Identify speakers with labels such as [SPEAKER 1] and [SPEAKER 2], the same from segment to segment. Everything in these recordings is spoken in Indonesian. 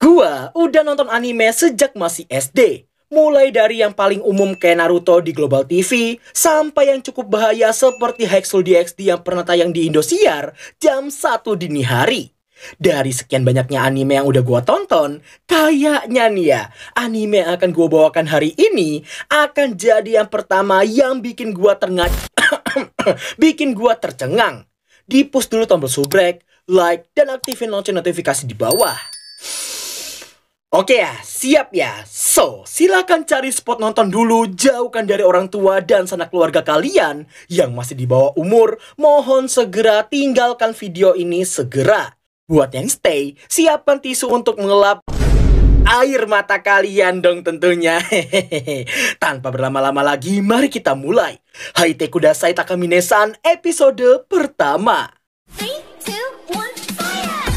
[SPEAKER 1] Gua udah nonton anime sejak masih SD. Mulai dari yang paling umum kayak Naruto di Global TV, sampai yang cukup bahaya seperti Hexul DxD yang pernah tayang di Indosiar jam 1 dini hari. Dari sekian banyaknya anime yang udah gua tonton, kayaknya nih ya, anime yang akan gua bawakan hari ini akan jadi yang pertama yang bikin gua bikin gua tercengang. Di-push dulu tombol subrek, like, dan aktifin lonceng notifikasi di bawah. Oke ya, siap ya. So, silakan cari spot nonton dulu, jauhkan dari orang tua dan sanak keluarga kalian yang masih di bawah umur. Mohon segera tinggalkan video ini segera. Buat yang stay, siapkan tisu untuk mengelap air mata kalian dong tentunya. Tanpa berlama-lama lagi, mari kita mulai. Haite Kudasai Takamine-san episode pertama.
[SPEAKER 2] 3, 2, 1, fire!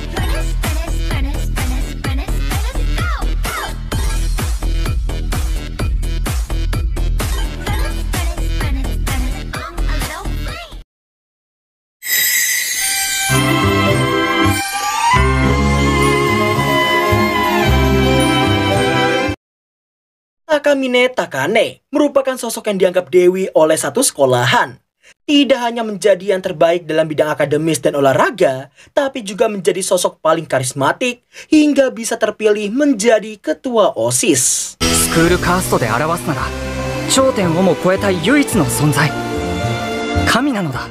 [SPEAKER 2] Furnace, furnace, furnace, furnace, furnace, furnace, go! Go! Furnace, furnace, furnace, furnace, on a little flame!
[SPEAKER 1] Takamine Takane merupakan sosok yang dianggap dewi oleh satu sekolahan. Tidak hanya menjadi yang terbaik dalam bidang akademis dan olahraga, tapi juga menjadi sosok paling karismatik hingga bisa terpilih menjadi ketua OSIS.
[SPEAKER 3] スクールカーストで表すなら頂点をも超えた唯一の存在神なのだ。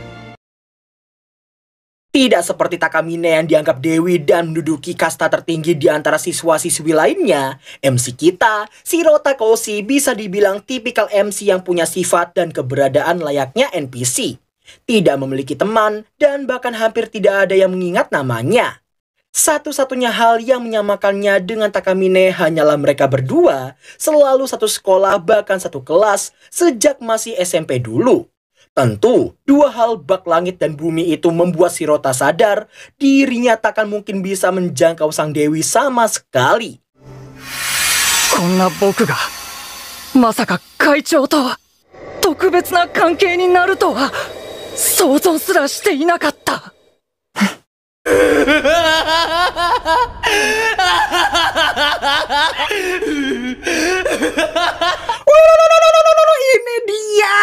[SPEAKER 1] Tidak seperti Takamine yang dianggap dewi dan menduduki kasta tertinggi di antara siswa-siswi lainnya, MC kita, Shirota Koshi bisa dibilang tipikal MC yang punya sifat dan keberadaan layaknya NPC. Tidak memiliki teman dan bahkan hampir tidak ada yang mengingat namanya. Satu-satunya hal yang menyamakannya dengan Takamine hanyalah mereka berdua selalu satu sekolah bahkan satu kelas sejak masih SMP dulu. Tentu, dua hal bak langit dan bumi itu membuat Shirota sadar dirinya takkan mungkin bisa menjangkau sang dewi sama sekali.
[SPEAKER 3] こんな僕がまさか会長と特別な関係になるとは想像すらしていなかった。
[SPEAKER 1] Ini dia.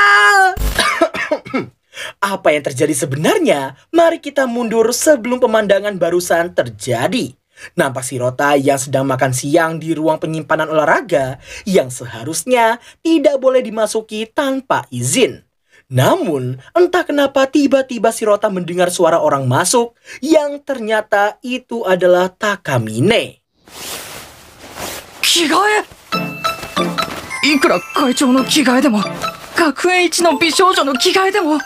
[SPEAKER 1] Apa yang terjadi sebenarnya? Mari kita mundur sebelum pemandangan barusan terjadi. Nampak Shirota yang sedang makan siang di ruang penyimpanan olahraga yang seharusnya tidak boleh dimasuki tanpa izin. Namun, entah kenapa tiba-tiba Shirota mendengar suara orang masuk yang ternyata itu adalah Takamine.
[SPEAKER 3] 着替えいくら会長の着替えでも学園一の美少女の着替えでも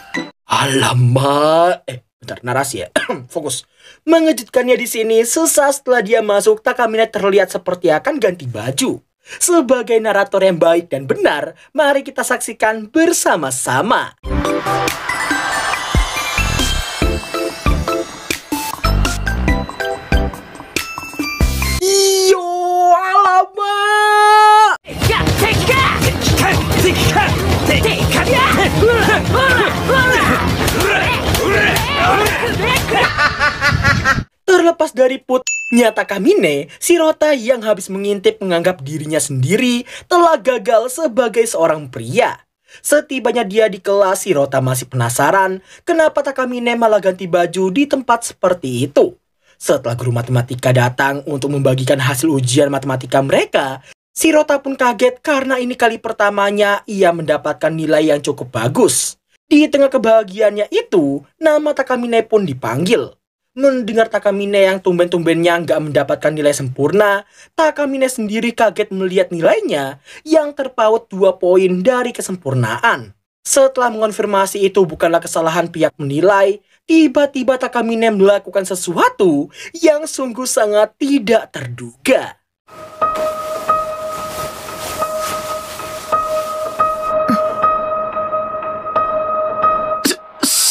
[SPEAKER 1] Alamak, bentar narasi ya, fokus. Mengejutkannya di sini, sesaat setelah dia masuk, Takamine terlihat seperti akan ganti baju. Sebagai narator yang baik dan benar, mari kita saksikan bersama-sama. Iyo, alamak! Terlepas dari putnya Takamine, Shirota yang habis mengintip menganggap dirinya sendiri telah gagal sebagai seorang pria. Setibanya dia di kelas, Shirota masih penasaran kenapa Takamine malah ganti baju di tempat seperti itu. Setelah guru matematika datang untuk membagikan hasil ujian matematika mereka, Shirota pun kaget karena ini kali pertamanya ia mendapatkan nilai yang cukup bagus. Di tengah kebahagiaannya itu, nama Takamine pun dipanggil. Mendengar Takamine yang tumben-tumbennya nggak mendapatkan nilai sempurna, Takamine sendiri kaget melihat nilainya yang terpaut 2 poin dari kesempurnaan. Setelah mengonfirmasi itu bukanlah kesalahan pihak menilai, tiba-tiba Takamine melakukan sesuatu yang sungguh sangat tidak terduga.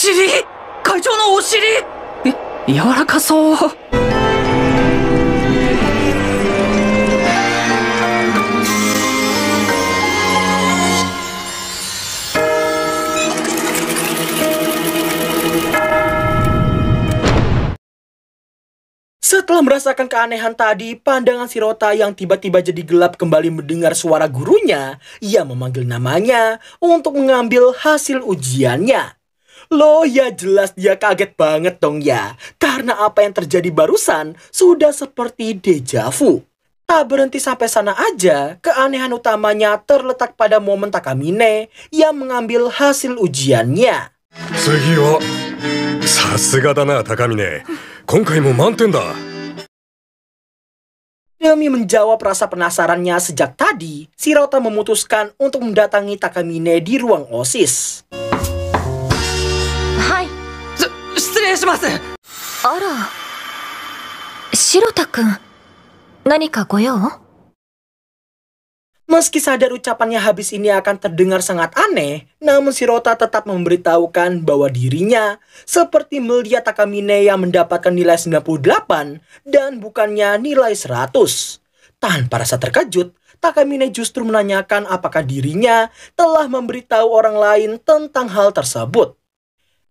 [SPEAKER 3] 尻会長のお尻柔らかそう。
[SPEAKER 1] Setelah merasakan keanehan tadi, pandangan Shirota yang tiba-tiba jadi gelap kembali mendengar suara gurunya yang memanggil namanya untuk mengambil hasil ujiannya. Loh ya jelas dia kaget banget dong ya, karena apa yang terjadi barusan sudah seperti deja vu. Tak berhenti sampai sana aja, keanehan utamanya terletak pada momen Takamine yang mengambil hasil ujiannya.
[SPEAKER 4] 次はさすがだな高峰今回も満点だ
[SPEAKER 1] Demi menjawab rasa penasarannya sejak tadi, Shirota memutuskan untuk mendatangi Takamine di ruang OSIS.
[SPEAKER 2] はい。
[SPEAKER 3] 失礼します。
[SPEAKER 2] あら。白田くん、何かご用？
[SPEAKER 1] Meski sadar ucapannya habis ini akan terdengar sangat aneh, namun Shirota tetap memberitahukan bahwa dirinya seperti melihat Takamine yang mendapatkan nilai 98 dan bukannya nilai 100. Tanpa rasa terkejut, Takamine justru menanyakan apakah dirinya telah memberitahu orang lain tentang hal tersebut.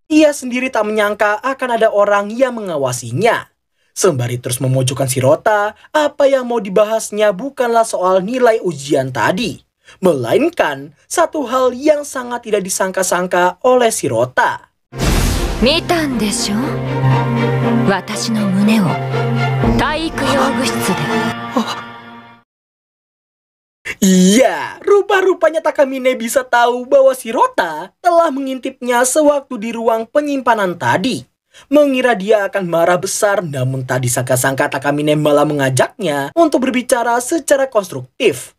[SPEAKER 1] Ia sendiri tak menyangka akan ada orang yang mengawasinya. Sembari terus memojokkan Shirota, apa yang mau dibahasnya bukanlah soal nilai ujian tadi, melainkan satu hal yang sangat tidak disangka-sangka oleh Shirota.
[SPEAKER 2] 見たんでしょ？私の胸を体育用具室で。
[SPEAKER 1] Iya, rupa-rupanya Takamine bisa tahu bahwa Shirota telah mengintipnya sewaktu di ruang penyimpanan tadi. Mengira dia akan marah besar, namun tak disangka-sangka Takamine malah mengajaknya untuk berbicara secara konstruktif.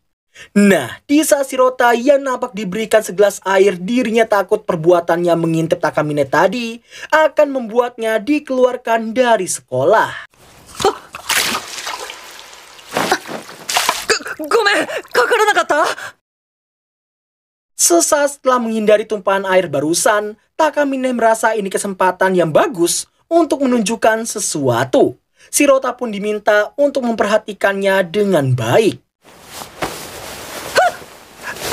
[SPEAKER 1] Nah, di saat Shirota yang nampak diberikan segelas air, dirinya takut perbuatannya mengintip Takamine tadi akan membuatnya dikeluarkan dari sekolah.
[SPEAKER 3] ごめん、かからなかった？
[SPEAKER 1] Sesaat setelah menghindari tumpahan air barusan, Takamine merasa ini kesempatan yang bagus untuk menunjukkan sesuatu. Shirota pun diminta untuk memperhatikannya dengan baik.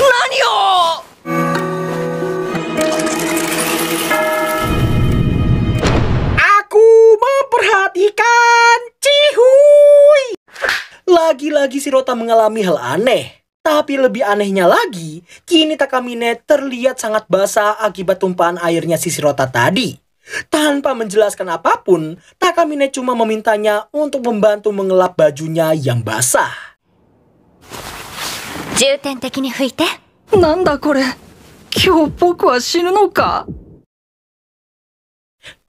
[SPEAKER 3] Nani yo?
[SPEAKER 1] Aku memperhatikan Cihuy. Lagi-lagi Shirota mengalami hal aneh. Tapi lebih anehnya lagi, kini Takamine terlihat sangat basah akibat tumpahan airnya si Shirota tadi. Tanpa menjelaskan apapun, Takamine cuma memintanya untuk membantu mengelap bajunya yang basah.
[SPEAKER 2] 重点的に拭いて。
[SPEAKER 3] なんだこれ。今日僕は死ぬのか？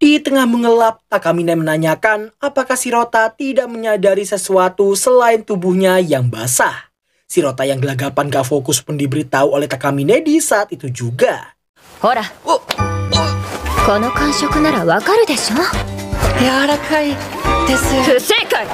[SPEAKER 1] Di tengah mengelap, Takamine menanyakan apakah Shirota tidak menyadari sesuatu selain tubuhnya yang basah. Shirota yang gelagapan gak fokus pun diberitahu oleh Takamine di saat itu juga.
[SPEAKER 2] ほら。この感触ならわかるでしょ？
[SPEAKER 3] 柔らかいです。
[SPEAKER 2] 不正解。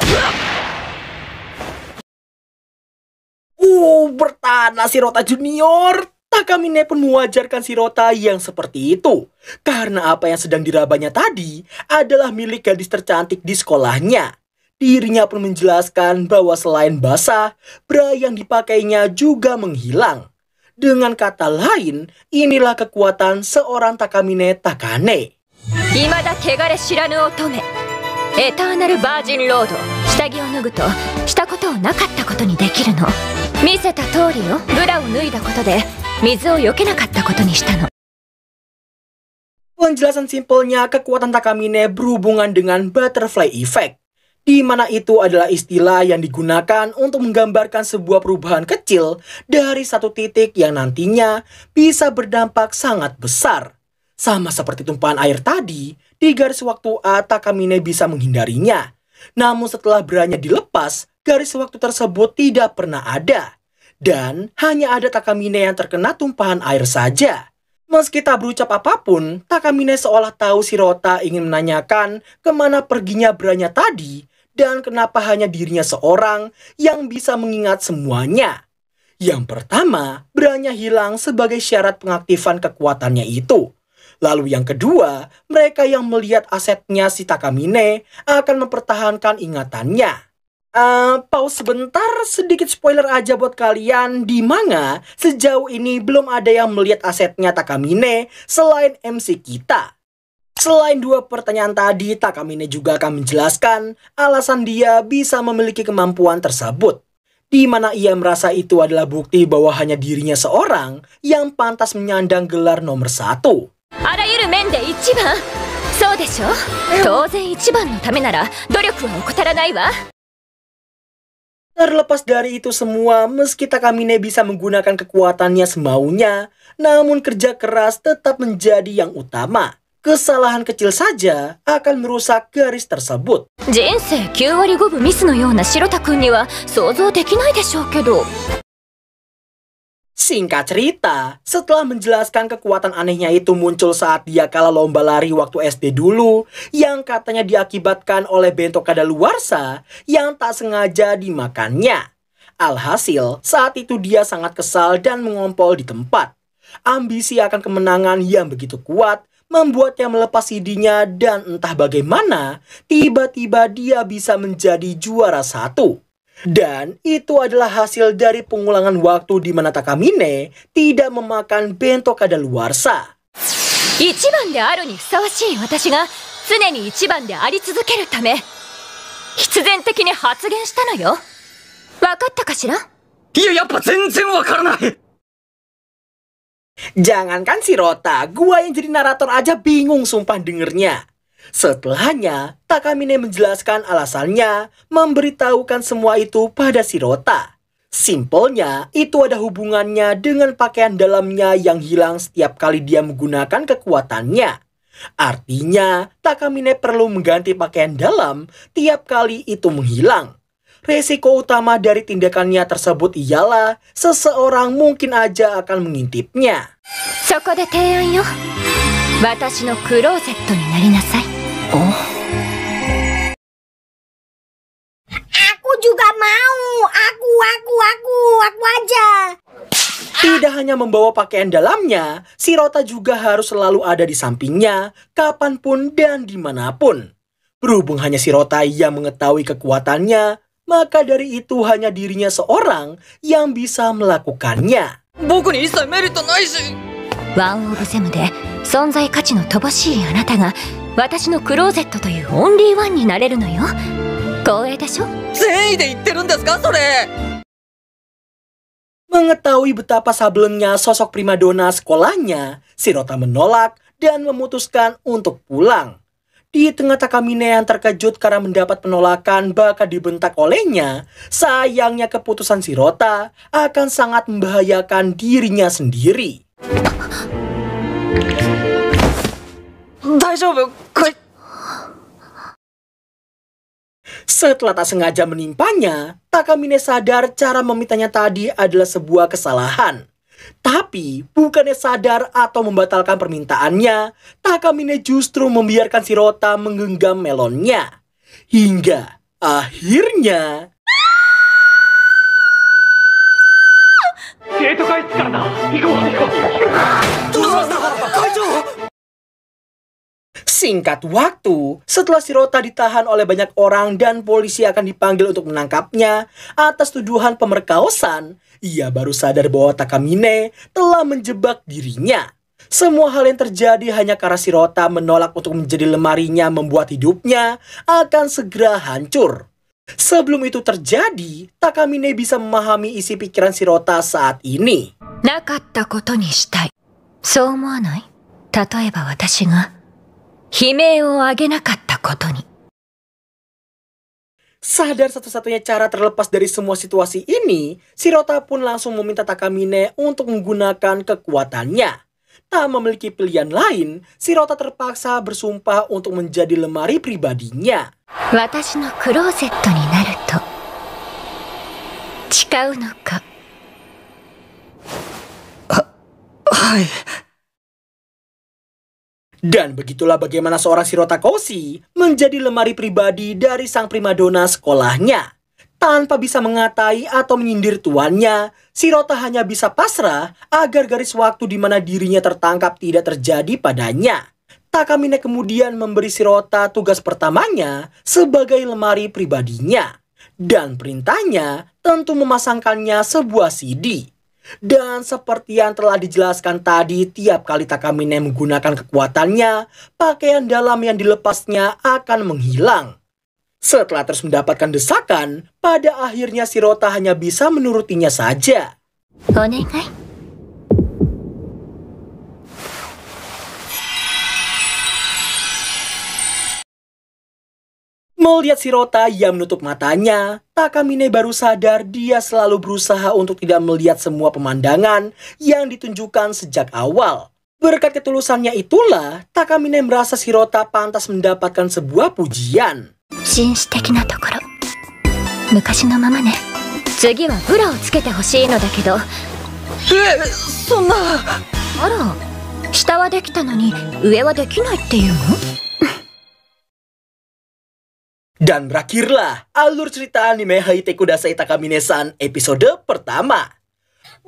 [SPEAKER 1] Bertanah Shirota Junior. Takamine pun mewajarkan Shirota yang seperti itu. Karena apa yang sedang dirabanya tadi adalah milik gadis tercantik di sekolahnya. Dirinya pun menjelaskan bahwa selain basah, bra yang dipakainya juga menghilang. Dengan kata lain, inilah kekuatan seorang Takamine Takane.
[SPEAKER 2] 未だ汚れ知らぬ乙女。エターナルバージンロード。下着を脱ぐとしたことをなかったことにできるの。見せた通りよ。ブラを脱いだことで水を避けなかったことにしたの。
[SPEAKER 1] Penjelasan simpelnya, kekuatan Takamine berhubungan dengan butterfly effect, di mana itu adalah istilah yang digunakan untuk menggambarkan sebuah perubahan kecil dari satu titik yang nantinya bisa berdampak sangat besar. Sama seperti tumpahan air tadi, di garis waktu A Takamine bisa menghindarinya. Namun setelah beranya dilepas, garis waktu tersebut tidak pernah ada. Dan hanya ada Takamine yang terkena tumpahan air saja. Meski tak berucap apapun, Takamine seolah tahu Shirota ingin menanyakan kemana perginya beranya tadi dan kenapa hanya dirinya seorang yang bisa mengingat semuanya. Yang pertama, beranya hilang sebagai syarat pengaktifan kekuatannya itu. Lalu yang kedua, mereka yang melihat asetnya si Takamine akan mempertahankan ingatannya. Pause sebentar, sedikit spoiler aja buat kalian. Di manga, sejauh ini belum ada yang melihat asetnya Takamine selain MC kita. Selain dua pertanyaan tadi, Takamine juga akan menjelaskan alasan dia bisa memiliki kemampuan tersebut, di mana ia merasa itu adalah bukti bahwa hanya dirinya seorang yang pantas menyandang gelar nomor 1.
[SPEAKER 2] あらゆる面で一番。そうでしょ。当然一番のためなら努力は怠らないわ。
[SPEAKER 1] Terlepas dari itu semua, meski Takamine bisa menggunakan kekuatannya semaunya, namun kerja keras tetap menjadi yang utama. Kesalahan kecil saja akan merusak garis tersebut.
[SPEAKER 2] 人生9割5分ミスのような白田君には想像できないでしょうけど。
[SPEAKER 1] Singkat cerita, setelah menjelaskan kekuatan anehnya itu muncul saat dia kalah lomba lari waktu SD dulu, yang katanya diakibatkan oleh bento kadaluarsa yang tak sengaja dimakannya. Alhasil, saat itu dia sangat kesal dan mengompol di tempat. Ambisi akan kemenangan yang begitu kuat membuatnya melepas CD-nya dan entah bagaimana, tiba-tiba dia bisa menjadi juara 1. Dan itu adalah hasil dari pengulangan waktu di mana Takamine tidak memakan bento kadaluarsa.
[SPEAKER 2] 一番であるにふさわしい私が常に一番であり続けるため必然的に発言したのよ。わかったかしら？
[SPEAKER 3] いや、やっぱ全然わからない。
[SPEAKER 1] Jangankan si Rota, gua yang jadi narator aja bingung sumpah dengernya. Setelahnya, Takamine menjelaskan alasannya memberitahukan semua itu pada si Rota. Simpelnya, itu ada hubungannya dengan pakaian dalamnya yang hilang setiap kali dia menggunakan kekuatannya. Artinya, Takamine perlu mengganti pakaian dalam tiap kali itu menghilang. Resiko utama dari tindakannya tersebut ialah seseorang mungkin aja akan mengintipnya.
[SPEAKER 2] そこで提案よ。私のクローゼットになりなさい。
[SPEAKER 5] Aku juga mau. Aku aja.
[SPEAKER 1] Tidak hanya membawa pakaian dalamnya, si Rota juga harus selalu ada di sampingnya, kapanpun dan dimanapun. Berhubung hanya si Rota yang mengetahui kekuatannya, maka dari itu hanya dirinya seorang yang bisa melakukannya.
[SPEAKER 3] 僕に一切メリットないし。
[SPEAKER 2] ワンオブセムで存在価値の乏しいあなたが私のクローゼットというオンリーワンになれるのよ。光栄でしょ？
[SPEAKER 3] 善意で言ってるんですかそれ。
[SPEAKER 1] Mengetahui betapa sablengnya sosok primadona sekolahnya, si Rota menolak dan memutuskan untuk pulang. Di tengah Takamine yang terkejut karena mendapat penolakan bahkan dibentak olehnya, sayangnya keputusan si Rota akan sangat membahayakan dirinya sendiri.
[SPEAKER 3] 大丈夫これ。
[SPEAKER 1] Setelah tak sengaja menimpanya, Takamine sadar cara memintanya tadi adalah sebuah kesalahan. Tapi, bukannya sadar atau membatalkan permintaannya, Takamine justru membiarkan si Rota menggenggam melonnya. Hingga akhirnya... Singkat waktu, setelah si Rota ditahan oleh banyak orang dan polisi akan dipanggil untuk menangkapnya atas tuduhan pemerkosaan, ia baru sadar bahwa Takamine telah menjebak dirinya. Semua hal yang terjadi hanya karena si Rota menolak untuk menjadi lemarinya membuat hidupnya akan segera hancur. Sebelum itu terjadi, Takamine bisa memahami isi pikiran si Rota saat ini.
[SPEAKER 2] なかったことにしたい。そう思わない？例えば私が悲鳴を上げなかったことに。
[SPEAKER 1] Sadar satu-satunya cara terlepas dari semua situasi ini, si Rota pun langsung meminta Takamine untuk menggunakan kekuatannya. Tak memiliki pilihan lain, si Rota terpaksa bersumpah untuk menjadi lemari pribadinya.
[SPEAKER 2] 私のクローゼットになると誓うのか。
[SPEAKER 3] はい。
[SPEAKER 1] Dan begitulah bagaimana seorang Shirota Koshi menjadi lemari pribadi dari sang primadona sekolahnya. Tanpa bisa mengatai atau menyindir tuannya, Shirota hanya bisa pasrah agar garis waktu di mana dirinya tertangkap tidak terjadi padanya. Takamine kemudian memberi Shirota tugas pertamanya sebagai lemari pribadinya. Dan perintahnya tentu memasangkannya sebuah CD. Dan seperti yang telah dijelaskan tadi, tiap kali Takamine menggunakan kekuatannya, pakaian dalam yang dilepasnya akan menghilang. Setelah terus mendapatkan desakan, pada akhirnya Shirota hanya bisa menurutinya saja.
[SPEAKER 2] Onegai.
[SPEAKER 1] Melihat Shirota yang menutup matanya, Takamine baru sadar dia selalu berusaha untuk tidak melihat semua pemandangan yang ditunjukkan sejak awal. Berkat ketulusannya itulah, Takamine merasa Shirota pantas mendapatkan sebuah pujian.
[SPEAKER 2] 紳士的なところ昔のままね。次はブラをつけてほしいのだけど。
[SPEAKER 3] そんな。
[SPEAKER 2] あら、下はできたのに上はできないっていうの？
[SPEAKER 1] Dan berakhirlah alur cerita anime Haite Kudasai Takamine-san episode pertama.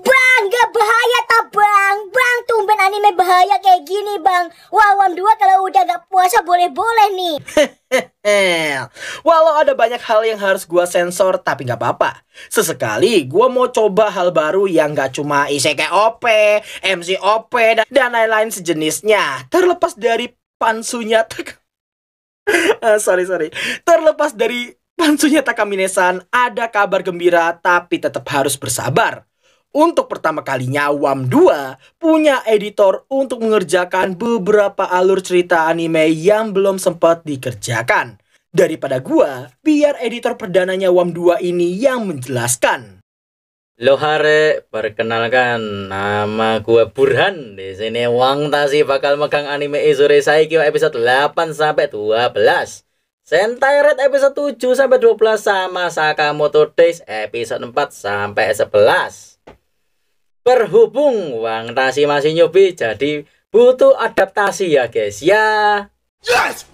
[SPEAKER 5] Bang, gak bahaya tak bang? Bang, tumben anime bahaya kayak gini bang. Wah, Wam 2 kalau udah gak puasa boleh-boleh nih.
[SPEAKER 1] Walau ada banyak hal yang harus gua sensor, tapi gak apa-apa. Sesekali gua mau coba hal baru yang gak cuma isekai OP, MC OP, dan lain-lain sejenisnya. Terlepas dari pansunya Terlepas dari pansunya Takamine-san, ada kabar gembira tapi tetap harus bersabar. Untuk pertama kalinya WAM 2 punya editor untuk mengerjakan beberapa alur cerita anime yang belum sempat dikerjakan. Daripada gua, biar editor perdananya WAM 2 ini yang menjelaskan.
[SPEAKER 6] Lo Hare, perkenalkan, nama gua Burhan. Di sini Wang Tashi bakal megang anime Izure Saikyo episode 8 sampai 12. Sentai Red episode 7 sampai 12 sama Sakamoto Days episode 4 sampai 11. Berhubung Wang Tashi masih newbie, jadi butuh adaptasi ya guys ya.
[SPEAKER 1] Yes!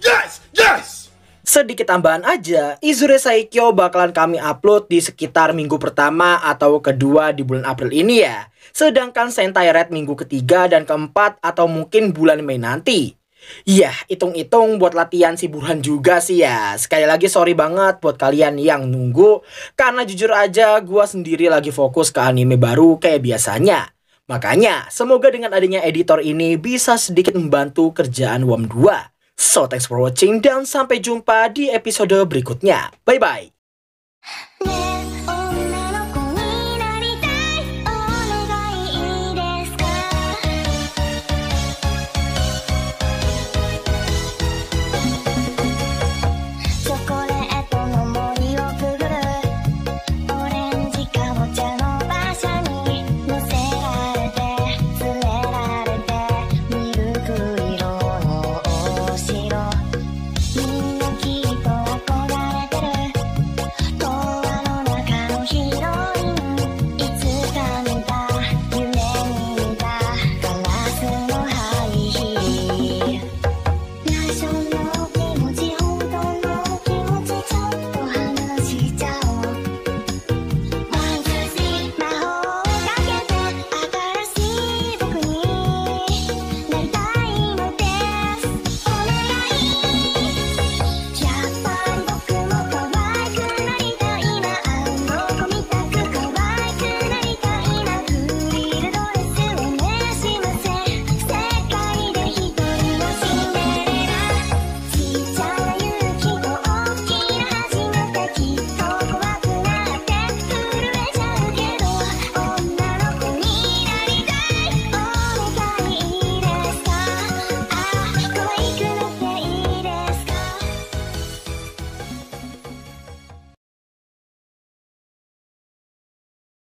[SPEAKER 1] Sedikit tambahan aja, Izure Saikyo bakalan kami upload di sekitar minggu pertama atau kedua di bulan April ini ya. Sedangkan Sentai Red minggu ketiga dan keempat atau mungkin bulan Mei nanti. Yah, hitung-hitung buat latihan si Burhan juga sih ya. Sekali lagi sorry banget buat kalian yang nunggu. Karena jujur aja gua sendiri lagi fokus ke anime baru kayak biasanya. Makanya semoga dengan adanya editor ini bisa sedikit membantu kerjaan WAM 2. So thanks for watching dan sampai jumpa di episode berikutnya. Bye bye.